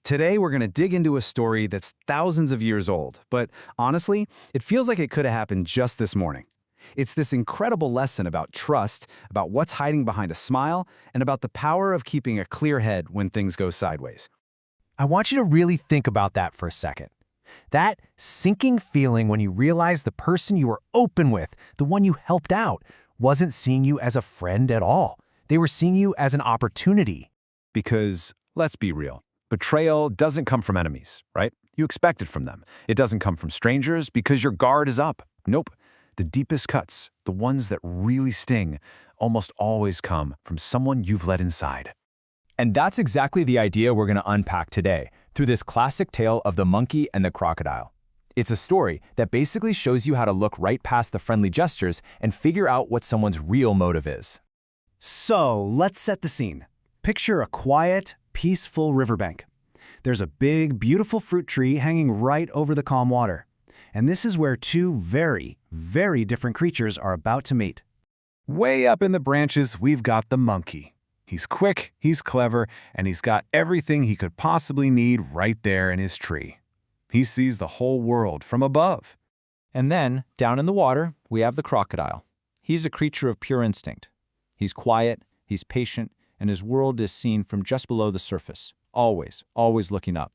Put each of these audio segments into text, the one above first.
Today, we're going to dig into a story that's thousands of years old, but honestly, it feels like it could have happened just this morning. It's this incredible lesson about trust, about what's hiding behind a smile, and about the power of keeping a clear head when things go sideways. I want you to really think about that for a second. That sinking feeling when you realize the person you were open with, the one you helped out, wasn't seeing you as a friend at all. They were seeing you as an opportunity. Because, let's be real, betrayal doesn't come from enemies, right? You expect it from them. It doesn't come from strangers because your guard is up. Nope. The deepest cuts, the ones that really sting, almost always come from someone you've let inside. And that's exactly the idea we're going to unpack today through this classic tale of the monkey and the crocodile. It's a story that basically shows you how to look right past the friendly gestures and figure out what someone's real motive is. So, let's set the scene. Picture a quiet, peaceful riverbank. There's a big, beautiful fruit tree hanging right over the calm water. And this is where two very, very different creatures are about to meet. Way up in the branches, we've got the monkey. He's quick, he's clever, and he's got everything he could possibly need right there in his tree. He sees the whole world from above. And then, down in the water, we have the crocodile. He's a creature of pure instinct. He's quiet, he's patient, and his world is seen from just below the surface. Always looking up.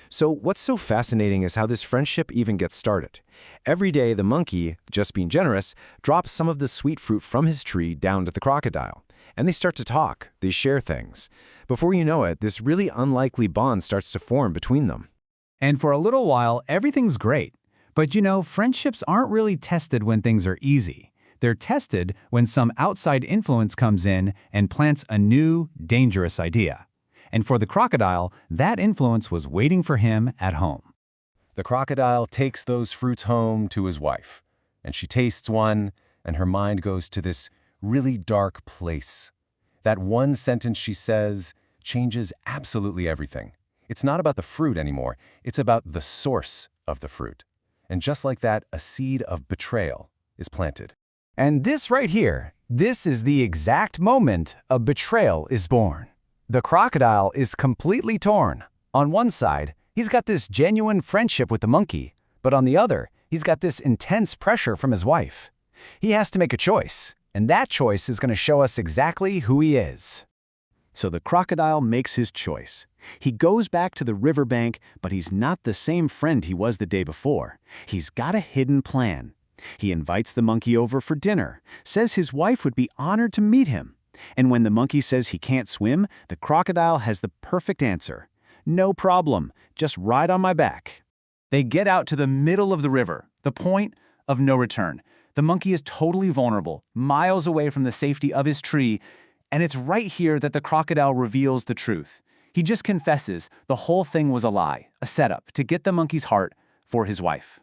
So what's so fascinating is how this friendship even gets started. Every day, the monkey, just being generous, drops some of the sweet fruit from his tree down to the crocodile. And they start to talk, they share things. Before you know it, this really unlikely bond starts to form between them. And for a little while, everything's great. But you know, friendships aren't really tested when things are easy. They're tested when some outside influence comes in and plants a new, dangerous idea. And for the crocodile, that influence was waiting for him at home. The crocodile takes those fruits home to his wife, and she tastes one, and her mind goes to this really dark place. That one sentence she says changes absolutely everything. It's not about the fruit anymore, it's about the source of the fruit. And just like that, a seed of betrayal is planted. And this right here, this is the exact moment a betrayal is born. The crocodile is completely torn. On one side, he's got this genuine friendship with the monkey, but on the other, he's got this intense pressure from his wife. He has to make a choice, and that choice is going to show us exactly who he is. So the crocodile makes his choice. He goes back to the riverbank, but he's not the same friend he was the day before. He's got a hidden plan. He invites the monkey over for dinner, says his wife would be honored to meet him. And when the monkey says he can't swim, the crocodile has the perfect answer. No problem, just ride on my back. They get out to the middle of the river, the point of no return. The monkey is totally vulnerable, miles away from the safety of his tree, and it's right here that the crocodile reveals the truth. He just confesses the whole thing was a lie, a setup to get the monkey's heart for his wife.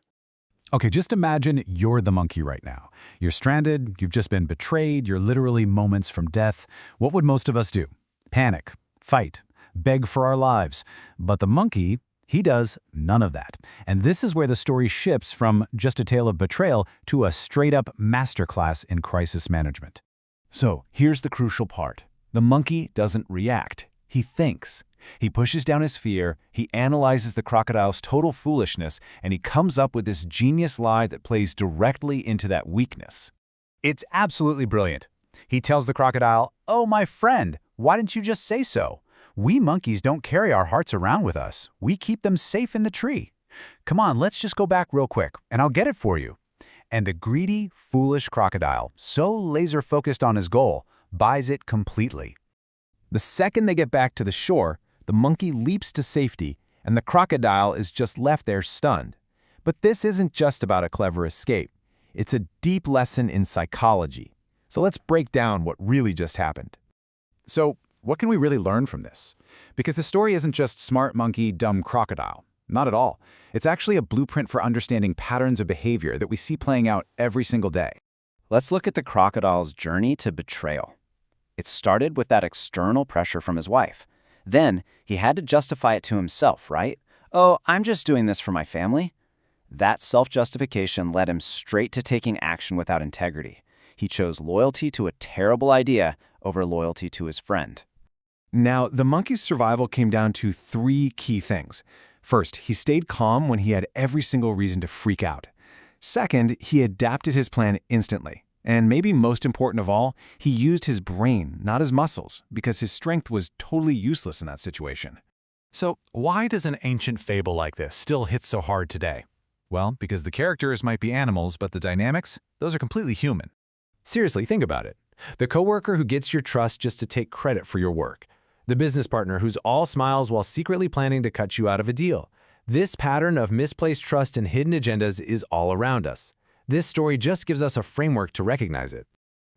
Okay, just imagine you're the monkey right now. You're stranded, you've just been betrayed, you're literally moments from death. What would most of us do? Panic, fight, beg for our lives. But the monkey, he does none of that. And this is where the story shifts from just a tale of betrayal to a straight-up masterclass in crisis management. So here's the crucial part. The monkey doesn't react. He thinks. He pushes down his fear, he analyzes the crocodile's total foolishness, and he comes up with this genius lie that plays directly into that weakness. It's absolutely brilliant. He tells the crocodile, "Oh, my friend, why didn't you just say so? We monkeys don't carry our hearts around with us. We keep them safe in the tree. Come on, let's just go back real quick, and I'll get it for you." And the greedy, foolish crocodile, so laser-focused on his goal, buys it completely. The second they get back to the shore, the monkey leaps to safety, and the crocodile is just left there stunned. But this isn't just about a clever escape. It's a deep lesson in psychology. So let's break down what really just happened. So, what can we really learn from this? Because the story isn't just smart monkey, dumb crocodile. Not at all. It's actually a blueprint for understanding patterns of behavior that we see playing out every single day. Let's look at the crocodile's journey to betrayal. It started with that external pressure from his wife. Then, he had to justify it to himself, right? Oh, I'm just doing this for my family. That self-justification led him straight to taking action without integrity. He chose loyalty to a terrible idea over loyalty to his friend. Now, the monkey's survival came down to 3 key things. First, he stayed calm when he had every single reason to freak out. Second, he adapted his plan instantly. And maybe most important of all, he used his brain, not his muscles, because his strength was totally useless in that situation. So, why does an ancient fable like this still hit so hard today? Well, because the characters might be animals, but the dynamics, those are completely human. Seriously, think about it. The coworker who gets your trust just to take credit for your work. The business partner who's all smiles while secretly planning to cut you out of a deal. This pattern of misplaced trust and hidden agendas is all around us. This story just gives us a framework to recognize it.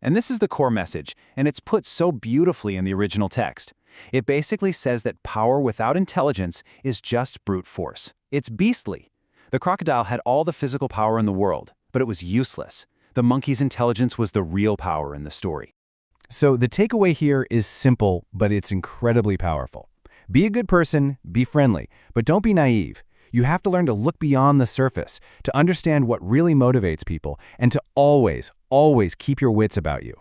And this is the core message, and it's put so beautifully in the original text. It basically says that power without intelligence is just brute force. It's beastly. The crocodile had all the physical power in the world, but it was useless. The monkey's intelligence was the real power in the story. So the takeaway here is simple, but it's incredibly powerful. Be a good person, be friendly, but don't be naive. You have to learn to look beyond the surface, to understand what really motivates people, and to always, always keep your wits about you.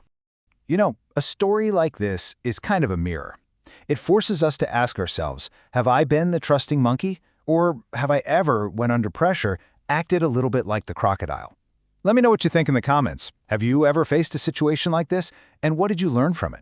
You know, a story like this is kind of a mirror. It forces us to ask ourselves, have I been the trusting monkey? Or have I ever, when under pressure, acted a little bit like the crocodile? Let me know what you think in the comments. Have you ever faced a situation like this, and what did you learn from it?